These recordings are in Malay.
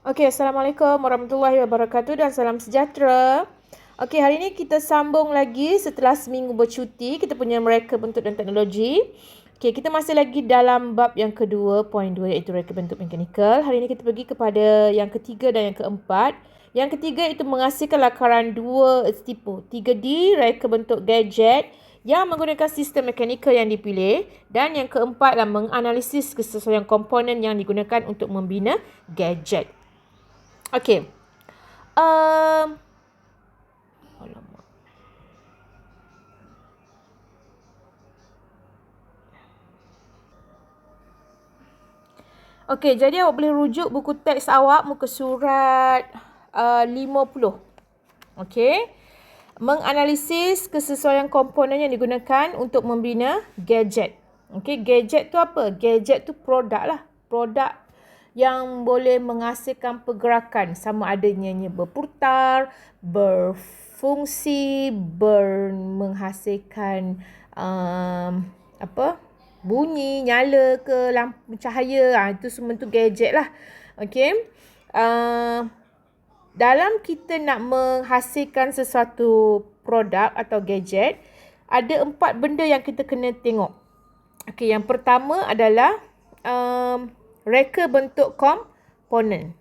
Okey, Assalamualaikum warahmatullahi wabarakatuh dan salam sejahtera. Okey, hari ini kita sambung lagi setelah seminggu bercuti. Kita punya mereka bentuk dan teknologi. Okey, kita masih lagi dalam bab yang kedua, poin 2 iaitu reka bentuk mekanikal. Hari ini kita pergi kepada yang ketiga dan yang keempat. Yang ketiga itu menghasilkan lakaran 3D, reka bentuk gadget yang menggunakan sistem mekanikal yang dipilih. Dan yang keempat adalah menganalisis kesesuaian komponen yang digunakan untuk membina gadget. Okey. Alamak. Okey, jadi awak boleh rujuk buku teks awak muka surat 50. Okey. Menganalisis kesesuaian komponen yang digunakan untuk membina gadget. Okey, gadget tu apa? Gadget tu produk lah. Produk yang boleh menghasilkan pergerakan sama adanya berputar, berfungsi, menghasilkan bunyi, nyala ke lampu cahaya. Itu semua tu gadget lah. Okey. Dalam kita nak menghasilkan sesuatu produk atau gadget, ada 4 benda yang kita kena tengok. Okey, yang pertama adalah reka bentuk komponen.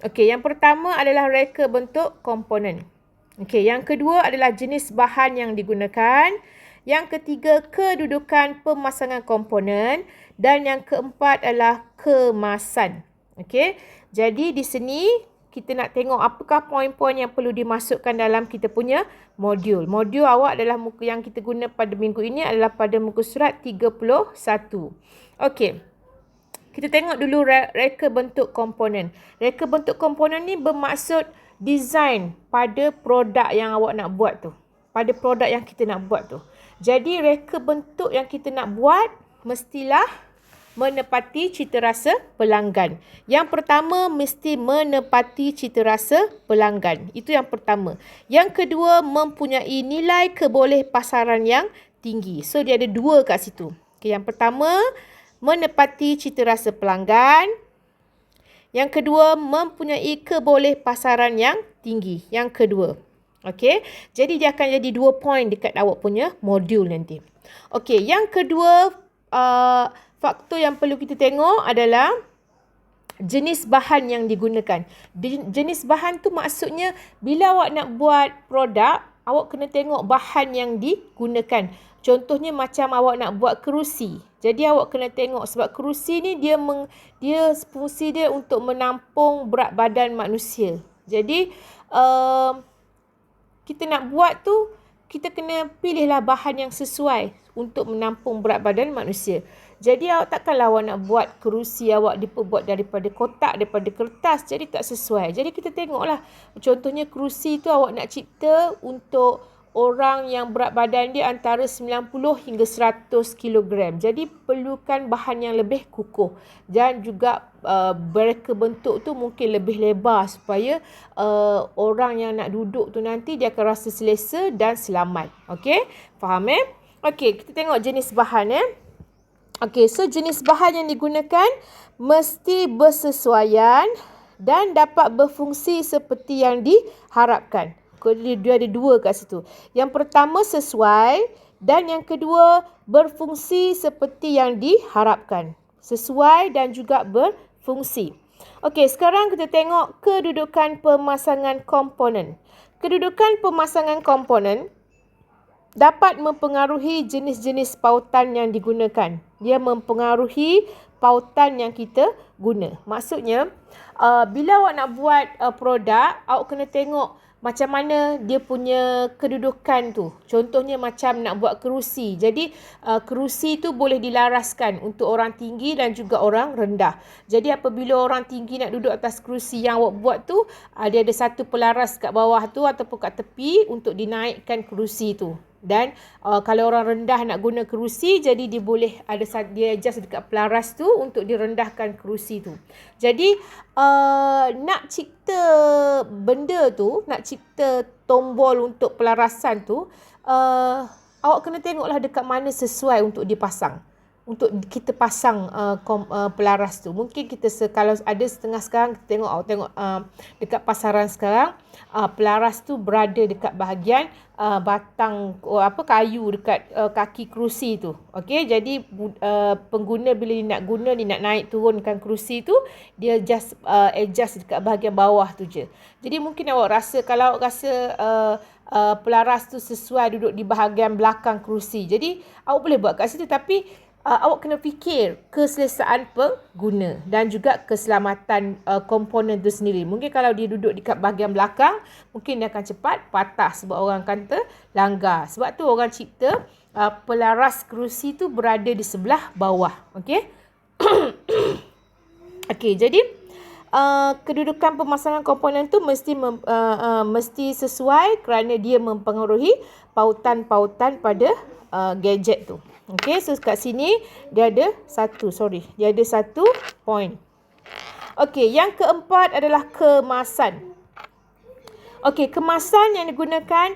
Okey, yang pertama adalah reka bentuk komponen. Okey, yang kedua adalah jenis bahan yang digunakan. Yang ketiga, kedudukan pemasangan komponen. Dan yang keempat adalah kemasan. Okey, jadi di sini kita nak tengok apakah poin-poin yang perlu dimasukkan dalam kita punya modul. Modul awak adalah muka yang kita guna pada minggu ini adalah pada muka surat 31. Okey. Kita tengok dulu reka bentuk komponen. Reka bentuk komponen ni bermaksud design pada produk yang awak nak buat tu. Pada produk yang kita nak buat tu. Jadi reka bentuk yang kita nak buat mestilah menepati citarasa pelanggan. Yang pertama mesti menepati citarasa pelanggan. Itu yang pertama. Yang kedua mempunyai nilai kebolehpasaran yang tinggi. So dia ada 2 kat situ. Okay, yang pertama menepati citarasa pelanggan. Yang kedua mempunyai kebolehpasaran yang tinggi. Yang kedua. Okey, jadi dia akan jadi 2 poin dekat awak punya modul nanti. Okey, yang kedua faktor yang perlu kita tengok adalah jenis bahan yang digunakan. Jenis bahan tu maksudnya bila awak nak buat produk, awak kena tengok bahan yang digunakan. Contohnya macam awak nak buat kerusi. Jadi awak kena tengok sebab kerusi ni dia fungsi dia untuk menampung berat badan manusia. Jadi kita nak buat tu, kita kena pilihlah bahan yang sesuai untuk menampung berat badan manusia. Jadi awak takkanlah awak nak buat kerusi awak diperbuat daripada kotak, daripada kertas. Jadi tak sesuai. Jadi kita tengoklah. Contohnya kerusi tu awak nak cipta untuk orang yang berat badan dia antara 90 hingga 100 kilogram. Jadi perlukan bahan yang lebih kukuh. Dan juga reka bentuk tu mungkin lebih lebar supaya orang yang nak duduk tu nanti dia akan rasa selesa dan selamat. Okey? Faham Okey, kita tengok jenis bahan Okey, so jenis bahan yang digunakan mesti bersesuaian dan dapat berfungsi seperti yang diharapkan. Dia ada 2 kat situ. Yang pertama sesuai dan yang kedua berfungsi seperti yang diharapkan. Sesuai dan juga berfungsi. Okey, sekarang kita tengok kedudukan pemasangan komponen. Kedudukan pemasangan komponen dapat mempengaruhi jenis-jenis pautan yang digunakan. Dia mempengaruhi pautan yang kita guna. Maksudnya, bila awak nak buat produk, awak kena tengok macam mana dia punya kedudukan tu. Contohnya macam nak buat kerusi. Jadi, kerusi tu boleh dilaraskan untuk orang tinggi dan juga orang rendah. Jadi, apabila orang tinggi nak duduk atas kerusi yang awak buat tu, dia ada satu pelaras kat bawah tu ataupun kat tepi untuk dinaikkan kerusi tu. Dan kalau orang rendah nak guna kerusi, jadi dia boleh dia adjust dekat pelaras tu untuk direndahkan kerusi tu. Jadi nak cipta benda tu, nak cipta tombol untuk pelarasan tu, awak kena tengoklah dekat mana sesuai untuk dipasang. untuk kita pasang pelaras tu. Mungkin kita kalau ada setengah sekarang kita tengok dekat pasaran sekarang pelaras tu berada dekat bahagian batang kayu dekat kaki kerusi tu. Okey, jadi pengguna bila dia nak naik turunkan kerusi tu, dia just adjust dekat bahagian bawah tu je. Jadi mungkin awak rasa, kalau awak rasa pelaras tu sesuai duduk di bahagian belakang kerusi, jadi awak boleh buat kat situ, tapi awak kena fikir keselesaan pengguna dan juga keselamatan komponen tu sendiri. Mungkin kalau dia duduk dekat bahagian belakang, mungkin dia akan cepat patah sebab orang akan terlanggar. Sebab tu orang cipta pelaras kerusi tu berada di sebelah bawah. Okey. Okey, jadi kedudukan pemasangan komponen tu mesti sesuai kerana dia mempengaruhi pautan-pautan pada gadget tu. Okey, so kat sini dia ada satu point. Okey, yang keempat adalah kemasan. Okey, kemasan yang digunakan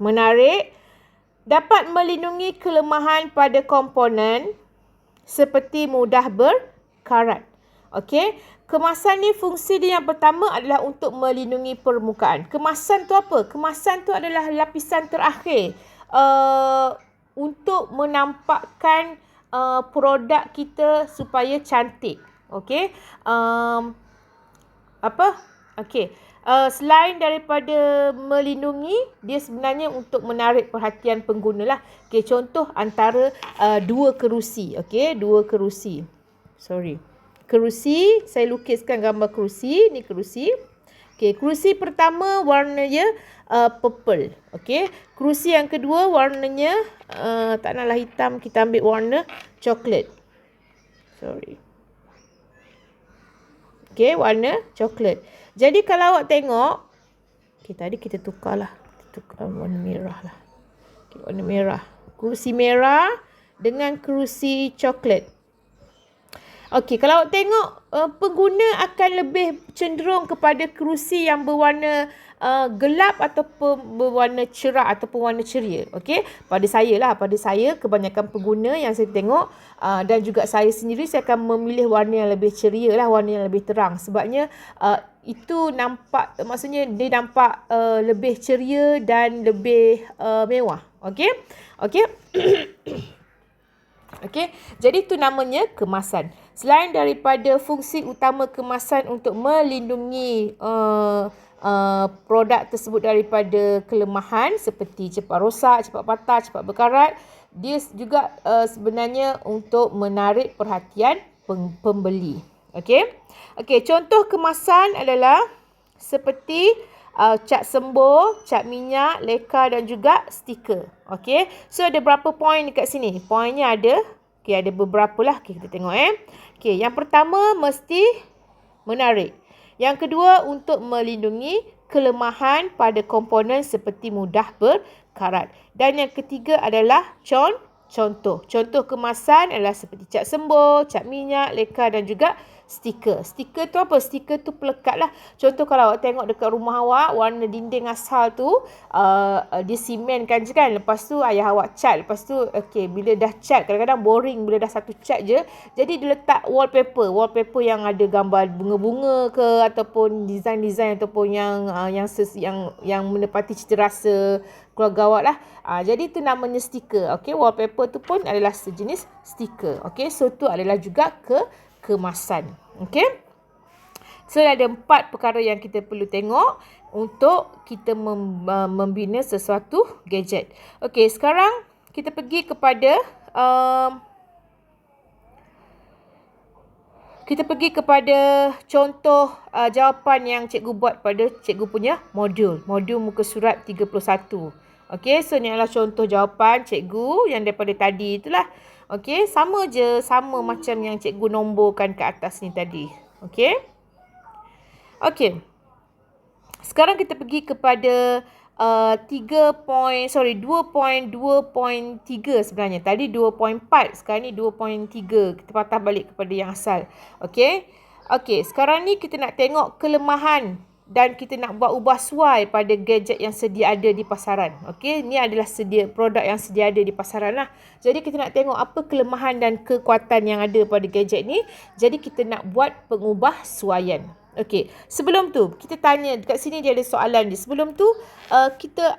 menarik dapat melindungi kelemahan pada komponen seperti mudah berkarat. Okey, kemasan ni fungsi dia yang pertama adalah untuk melindungi permukaan. Kemasan tu apa? Kemasan tu adalah lapisan terakhir untuk menampakkan produk kita supaya cantik. Okey. Okey. Selain daripada melindungi, dia sebenarnya untuk menarik perhatian pengguna lah. Okey, contoh antara dua kerusi. Okey, dua kerusi. Kerusi, saya lukiskan gambar kerusi. Ni kerusi. Okey, kerusi pertama warnanya purple. Okey, kerusi yang kedua warnanya tak naklah hitam, kita ambil warna coklat. Okey, warna coklat. Jadi kalau awak tengok, okey, tadi kita tukarlah. Kita tukar warna merah lah. Okey, warna merah. Kerusi merah dengan kerusi coklat. Okey, kalau awak tengok, pengguna akan lebih cenderung kepada kerusi yang berwarna gelap ataupun berwarna cerah ataupun warna ceria. Okey, pada saya kebanyakan pengguna yang saya tengok dan juga saya sendiri, saya akan memilih warna yang lebih ceria lah, warna yang lebih terang. Sebabnya itu nampak, maksudnya dia nampak lebih ceria dan lebih mewah. Okey. Okey, jadi itu namanya kemasan. Selain daripada fungsi utama kemasan untuk melindungi produk tersebut daripada kelemahan seperti cepat rosak, cepat patah, cepat berkarat, dia juga sebenarnya untuk menarik perhatian pembeli. Okey. Okey, contoh kemasan adalah seperti cat sembur, cat minyak, leka dan juga stiker. Okey. So ada berapa poin dekat sini? Poinnya ada. Okey, ada beberapa lah. Okey, kita tengok Okey, yang pertama mesti menarik. Yang kedua untuk melindungi kelemahan pada komponen seperti mudah berkarat. Dan yang ketiga adalah contoh. Contoh kemasan adalah seperti cat sembur, cat minyak, leka dan juga stiker. Stiker tu apa? Stiker tu pelekat lah. Contoh kalau awak tengok dekat rumah awak, warna dinding asal tu dia simenkan je kan. Lepas tu ayah awak cat. Lepas tu okey, bila dah cat, kadang-kadang boring bila dah satu cat je. Jadi dia letak wallpaper yang ada gambar bunga-bunga ke, ataupun design-design, ataupun yang menepati cita rasa keluarga awak lah. Jadi tu namanya stiker. Okey, wallpaper tu pun adalah sejenis stiker. Okey, so tu adalah juga kemasan. Okey. So ada 4 perkara yang kita perlu tengok untuk kita membina sesuatu gadget. Okey, sekarang kita pergi kepada contoh jawapan yang cikgu buat pada cikgu punya modul muka surat 31. Okey, so ni adalah contoh jawapan cikgu yang daripada tadi itulah. Okey, sama macam yang cikgu nomborkan ke atas ni tadi. Okey. Okey. Sekarang kita pergi kepada 2.2.3 sebenarnya. Tadi 2.4, sekarang ni 2.3. Kita patah balik kepada yang asal. Okey. Okey, sekarang ni kita nak tengok kelemahan dan kita nak buat ubah suai pada gadget yang sedia ada di pasaran. Okey, ni adalah produk yang sedia ada di pasaran lah. Jadi kita nak tengok apa kelemahan dan kekuatan yang ada pada gadget ni. Jadi kita nak buat pengubah suaian. Okey, sebelum tu kita tanya dekat sini dia ada soalan dia. Sebelum tu kita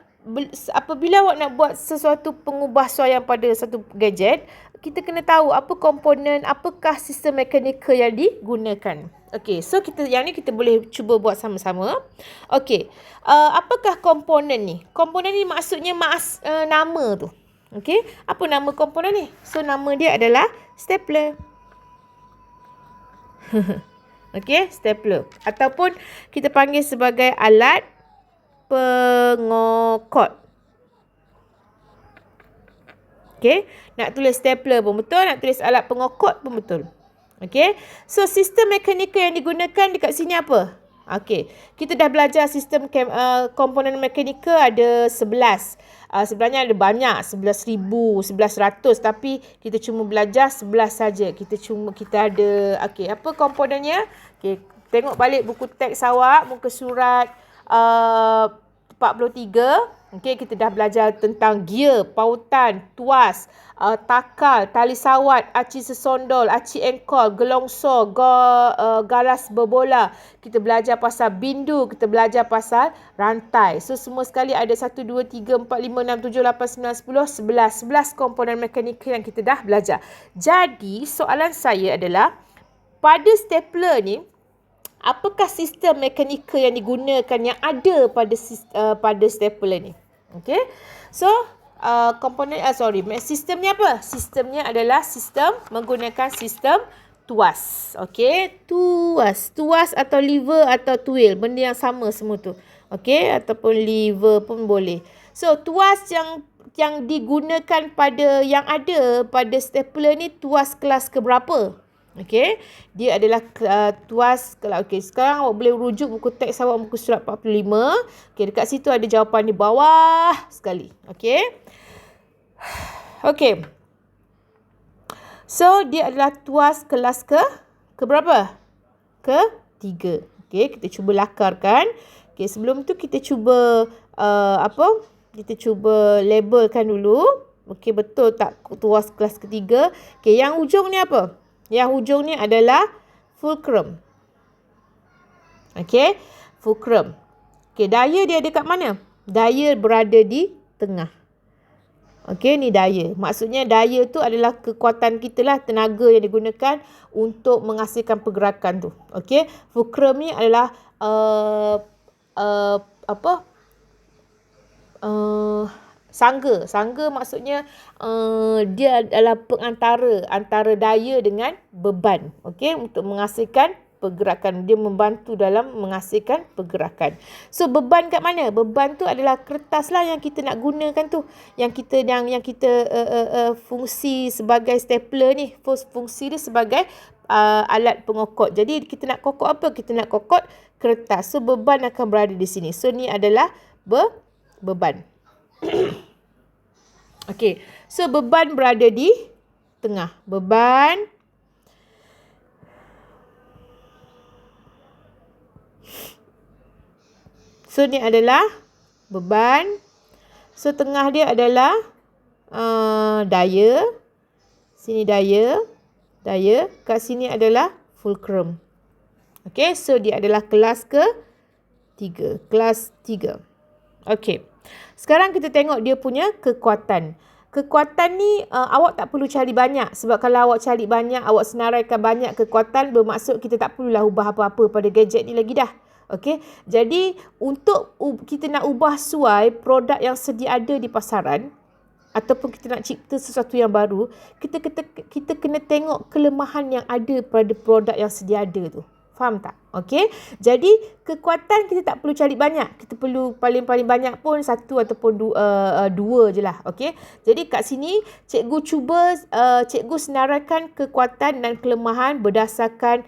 apabila awak nak buat sesuatu pengubah suaian pada satu gadget, kita kena tahu apa komponen, apakah sistem mekanikal yang digunakan. Okey, so yang ni kita boleh cuba buat sama-sama. Okey, apakah komponen ni? Komponen ni maksudnya nama tu. Okey, apa nama komponen ni? So nama dia adalah stapler. Okey, stapler. Ataupun kita panggil sebagai alat pengokot. Okey, nak tulis stapler pun betul, nak tulis alat pengokot pun betul. Okey, so sistem mekanikal yang digunakan dekat sini apa? Okey, kita dah belajar sistem komponen mekanikal ada 11. Sebenarnya ada banyak, 11,000, 1100, tapi kita cuma belajar 11 saja. Kita ada, okey, apa komponennya? Okey, tengok balik buku teks awak, muka surat 43. Okey, kita dah belajar tentang gear, pautan, tuas, takal, tali sawat, aci sesondol, aci engkol, gelongsor, garas berbola. Kita belajar pasal bindu, kita belajar pasal rantai. So semua sekali ada 1, 2, 3, 4, 5, 6, 7, 8, 9, 10, 11 komponen mekanikal yang kita dah belajar. Jadi soalan saya adalah, pada stapler ni, apakah sistem mekanikal yang digunakan yang ada pada stapler ni? Okey. So, sistemnya apa? Sistemnya adalah sistem menggunakan sistem tuas. Okey, tuas atau lever atau tuil, benda yang sama semua tu. Okey, ataupun lever pun boleh. So, tuas yang digunakan yang ada pada stapler ni tuas kelas keberapa? Okey, dia adalah tuas. Okey, sekarang awak boleh rujuk buku teks awak muka surat 45. Okey, dekat situ ada jawapan di bawah sekali. Okey. Okey. So, dia adalah tuas kelas ke berapa? Ke-3. Okey, kita cuba lakarkan. Okey, sebelum tu kita cuba kita cuba labelkan dulu. Okey, betul tak tuas kelas ke-3? Okey, yang hujung ni apa? Yang hujung ni adalah fulcrum. Okey, fulcrum. Okey, daya dia ada kat mana? Daya berada di tengah. Okey, ni daya. Maksudnya daya tu adalah kekuatan kita lah, tenaga yang digunakan untuk menghasilkan pergerakan tu. Okey, fulcrum ni adalah Sangga maksudnya dia adalah pengantara antara daya dengan beban. Okey, untuk menghasilkan pergerakan. Dia membantu dalam menghasilkan pergerakan. So, beban kat mana? Beban tu adalah kertas lah yang kita nak gunakan tu. Yang kita fungsi sebagai stapler ni. Fungsi dia sebagai alat pengokot. Jadi, kita nak kokot apa? Kita nak kokot kertas. So, beban akan berada di sini. So, ni adalah beban. Okey, so beban berada di tengah. Beban so ni adalah beban. So tengah dia adalah daya. Sini daya. Kat sini adalah fulcrum. Okey, so dia adalah kelas ke-3. Kelas 3. Okey. Sekarang kita tengok dia punya kekuatan. Kekuatan ni awak tak perlu cari banyak. Sebab kalau awak cari banyak, awak senaraikan banyak kekuatan, bermaksud kita tak perlulah ubah apa-apa pada gadget ni lagi dah. Okey. Jadi untuk kita nak ubah suai produk yang sedia ada di pasaran, ataupun kita nak cipta sesuatu yang baru, kita kena tengok kelemahan yang ada pada produk yang sedia ada tu. Faham tak? Okey. Jadi kekuatan kita tak perlu cari banyak. Kita perlu paling-paling banyak pun 1 ataupun 2 je lah. Okey. Jadi kat sini cikgu senaraikan kekuatan dan kelemahan berdasarkan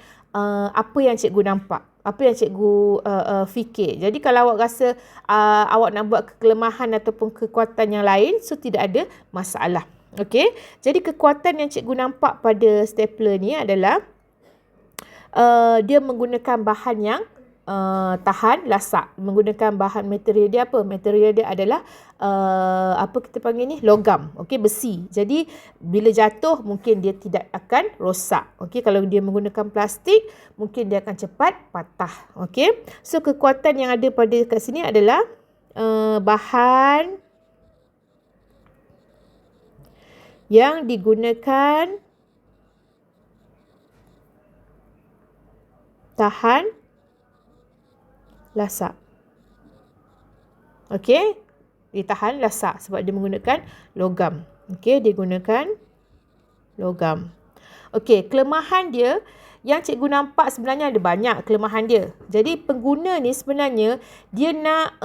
apa yang cikgu nampak. Apa yang cikgu fikir. Jadi kalau awak rasa awak nak buat kelemahan ataupun kekuatan yang lain, so tidak ada masalah. Okey. Jadi kekuatan yang cikgu nampak pada stapler ni adalah dia menggunakan bahan yang tahan lasak. Menggunakan bahan material dia apa? Material dia adalah apa kita panggil ni? Logam. Okey, besi. Jadi bila jatuh mungkin dia tidak akan rosak. Okey, kalau dia menggunakan plastik mungkin dia akan cepat patah. Okey. So kekuatan yang ada pada kat sini adalah bahan yang digunakan tahan lasak. Okey, dia tahan lasak sebab dia menggunakan logam. Okey, dia gunakan logam. Okey, kelemahan dia yang cikgu nampak sebenarnya ada banyak kelemahan dia. Jadi pengguna ni sebenarnya dia nak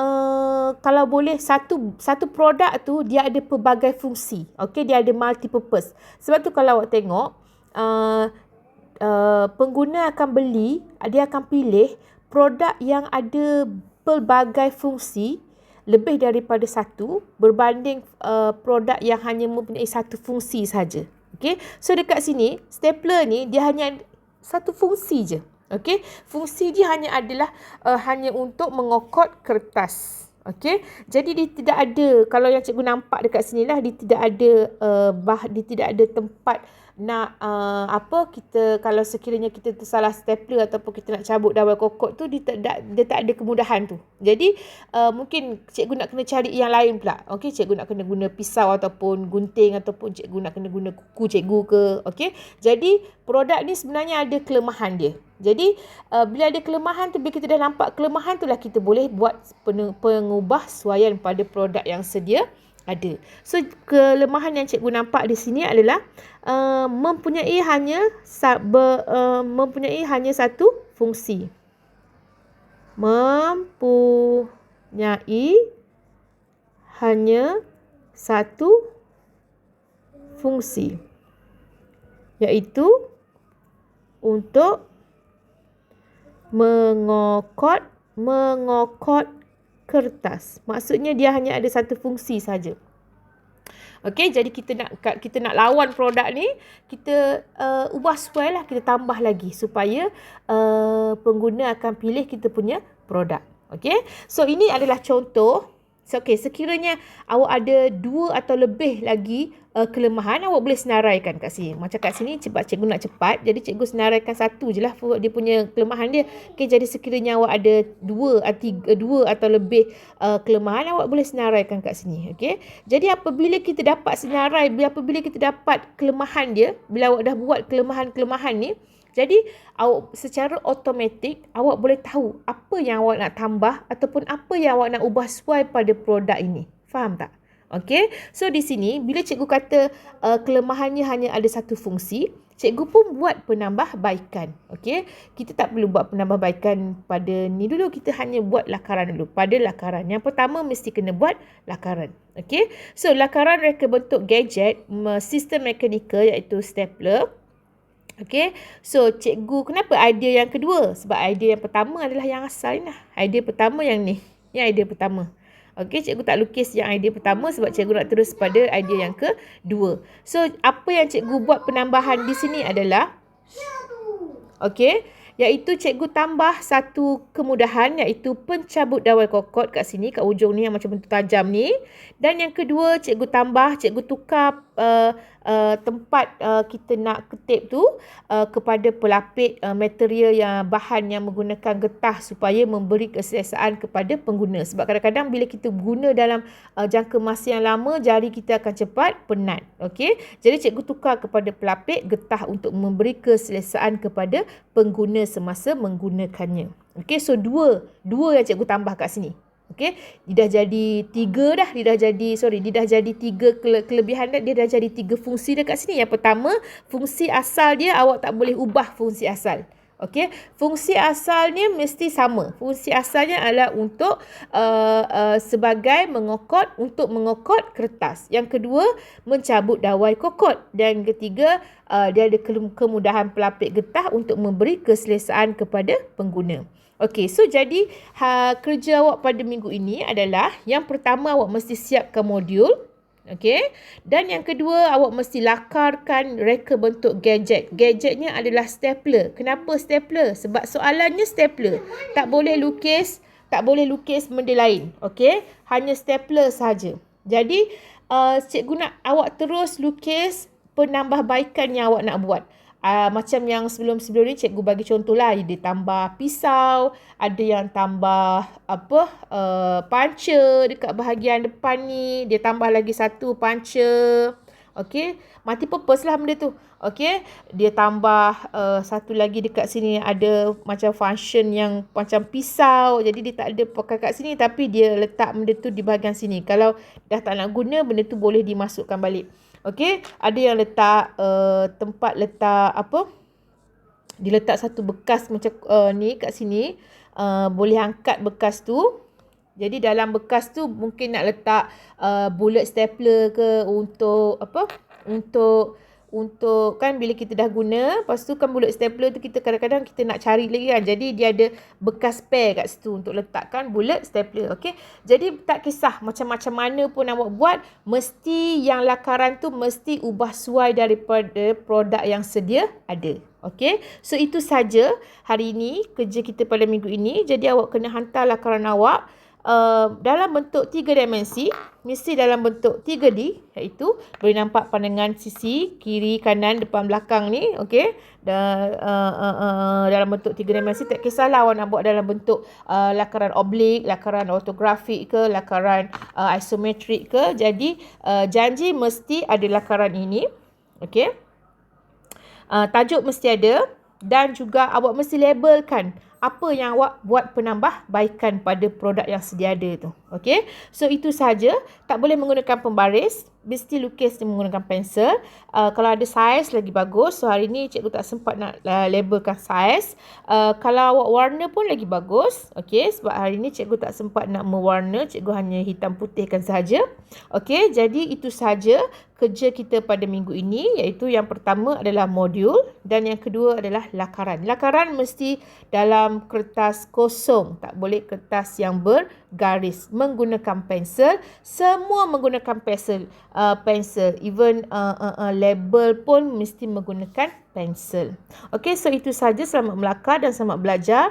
kalau boleh satu produk tu dia ada pelbagai fungsi. Okey, dia ada multi purpose. Sebab tu kalau awak tengok pengguna akan beli, dia akan pilih produk yang ada pelbagai fungsi lebih daripada satu berbanding produk yang hanya mempunyai satu fungsi saja. Okey, so dekat sini stapler ni dia hanya satu fungsi je. Okey, fungsi dia hanya adalah hanya untuk mengokot kertas. Okey, jadi dia tidak ada, kalau yang cikgu nampak dekat sini lah, dia tidak ada dia tidak ada tempat nak kita kalau sekiranya kita tersalah stapler ataupun kita nak cabut dawai kokot tu, dia tak ada kemudahan tu. Jadi mungkin cikgu nak kena cari yang lain pula. Okey, cikgu nak kena guna pisau ataupun gunting ataupun cikgu nak kena guna kuku cikgu ke. Okey, jadi produk ni sebenarnya ada kelemahan dia. Jadi bila ada kelemahan tu, bila kita dah nampak kelemahan tu lah kita boleh buat pengubah suaian pada produk yang sedia ada. So kelemahan yang cikgu nampak di sini adalah mempunyai hanya satu fungsi. Mempunyai hanya satu fungsi, iaitu untuk mengokot kertas. Maksudnya dia hanya ada satu fungsi saja. Okey, jadi kita nak lawan produk ni, kita ubah suai lah, kita tambah lagi supaya pengguna akan pilih kita punya produk. Okey, so ini adalah contoh. So, okey, sekiranya awak ada 2 atau lebih lagi kelemahan, awak boleh senaraikan kat sini. Macam kat sini sebab cikgu nak cepat, jadi cikgu senaraikan satu je lah dia punya kelemahan dia. Okey, jadi sekiranya awak ada 2 atau lebih kelemahan, awak boleh senaraikan kat sini. Okey, jadi apabila kita dapat senarai, apabila kita dapat kelemahan dia, bila awak dah buat kelemahan-kelemahan ni, jadi awak secara automatik awak boleh tahu apa yang awak nak tambah ataupun apa yang awak nak ubah suai pada produk ini. Faham tak? Okey. So di sini bila cikgu kata kelemahannya hanya ada satu fungsi, cikgu pun buat penambahbaikan. Okey. Kita tak perlu buat penambahbaikan pada ni dulu, kita hanya buat lakaran dulu. Pada lakaran yang pertama mesti kena buat lakaran. Okey. So lakaran reka bentuk gadget sistem mekanikal iaitu stapler. Okey, so cikgu kenapa idea yang kedua? Sebab idea yang pertama adalah yang asal ni lah. Idea pertama yang ni. Yang idea pertama. Okey, cikgu tak lukis yang idea pertama sebab cikgu nak terus pada idea yang kedua. So, apa yang cikgu buat penambahan di sini adalah, okey, iaitu cikgu tambah satu kemudahan iaitu pencabut dawai kokot kat sini, kat ujung ni yang macam bentuk tajam ni. Dan yang kedua cikgu tukar tempat kita nak ketip tu kepada pelapik material yang bahan yang menggunakan getah supaya memberi keselesaan kepada pengguna. Sebab kadang-kadang bila kita guna dalam jangka masa yang lama, jari kita akan cepat penat. Okey, jadi cikgu tukar kepada pelapik getah untuk memberi keselesaan kepada pengguna semasa menggunakannya. Okey, so dua yang cikgu tambah kat sini. Okey, dia dah jadi 3 dah. Dia dah jadi 3 kelebihan dah. Dia dah jadi 3 fungsi dekat sini. Yang pertama, fungsi asal dia awak tak boleh ubah fungsi asal. Okey, fungsi asalnya mesti sama. Fungsi asalnya adalah untuk sebagai untuk mengokot kertas. Yang kedua, mencabut dawai kokot. Dan yang ketiga, dia ada kemudahan pelapik getah untuk memberi keselesaan kepada pengguna. Okey, so jadi kerja awak pada minggu ini adalah yang pertama awak mesti siapkan modul. Okey. Dan yang kedua, awak mesti lakarkan reka bentuk gadget. Gadgetnya adalah stapler. Kenapa stapler? Sebab soalannya stapler. Tak boleh lukis benda lain. Okey? Hanya stapler saja. Jadi, cikgu nak awak terus lukis penambahbaikan yang awak nak buat. Macam yang sebelum-sebelum ni cikgu bagi contoh lah, dia tambah pisau, ada yang tambah panca dekat bahagian depan ni, dia tambah lagi satu panca. Okey, multi purpose lah benda tu. Okey, dia tambah satu lagi dekat sini, ada macam function yang macam pisau. Jadi dia tak ada pakai kat sini, tapi dia letak benda tu di bahagian sini. Kalau dah tak nak guna, benda tu boleh dimasukkan balik. Okey, ada yang letak tempat letak dia letak satu bekas macam ni kat sini. Boleh angkat bekas tu. Jadi dalam bekas tu mungkin nak letak bullet stapler ke untuk kan bila kita dah guna, lepas tu kan bullet stapler tu kita kadang-kadang kita nak cari lagi kan. Jadi dia ada bekas spare kat situ untuk letakkan bullet stapler. Okey. Jadi tak kisah macam-macam mana pun awak buat, mesti yang lakaran tu mesti ubah suai daripada produk yang sedia ada. Okey. So itu saja hari ini kerja kita pada minggu ini. Jadi awak kena hantar lakaran awak dalam bentuk 3 dimensi, mesti dalam bentuk 3D, iaitu boleh nampak pandangan sisi kiri, kanan, depan, belakang ni. Okey, dalam bentuk 3 dimensi. Tak kisahlah awak nak buat dalam bentuk lakaran oblik, lakaran ortografik ke, lakaran isometrik ke. Jadi janji mesti ada lakaran ini. Okey, tajuk mesti ada, dan juga awak mesti labelkan apa yang awak buat penambahbaikan pada produk yang sedia ada tu. Okey. So itu saja. Tak boleh menggunakan pembaris. Mesti lukis menggunakan pensel. Kalau ada saiz lagi bagus. So hari ni cikgu tak sempat nak labelkan saiz. Kalau awak warna pun lagi bagus. Okey. Sebab hari ni cikgu tak sempat nak mewarna. Cikgu hanya hitam putihkan sahaja. Okey. Jadi itu saja kerja kita pada minggu ini, iaitu yang pertama adalah modul dan yang kedua adalah lakaran. Lakaran mesti dalam kertas kosong, tak boleh kertas yang bergaris. Menggunakan pensel, semua menggunakan pensel. Even label pun mesti menggunakan pensel. Okey, so itu saja. Selamat melakar dan selamat belajar.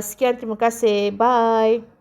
Sekian, terima kasih. Bye.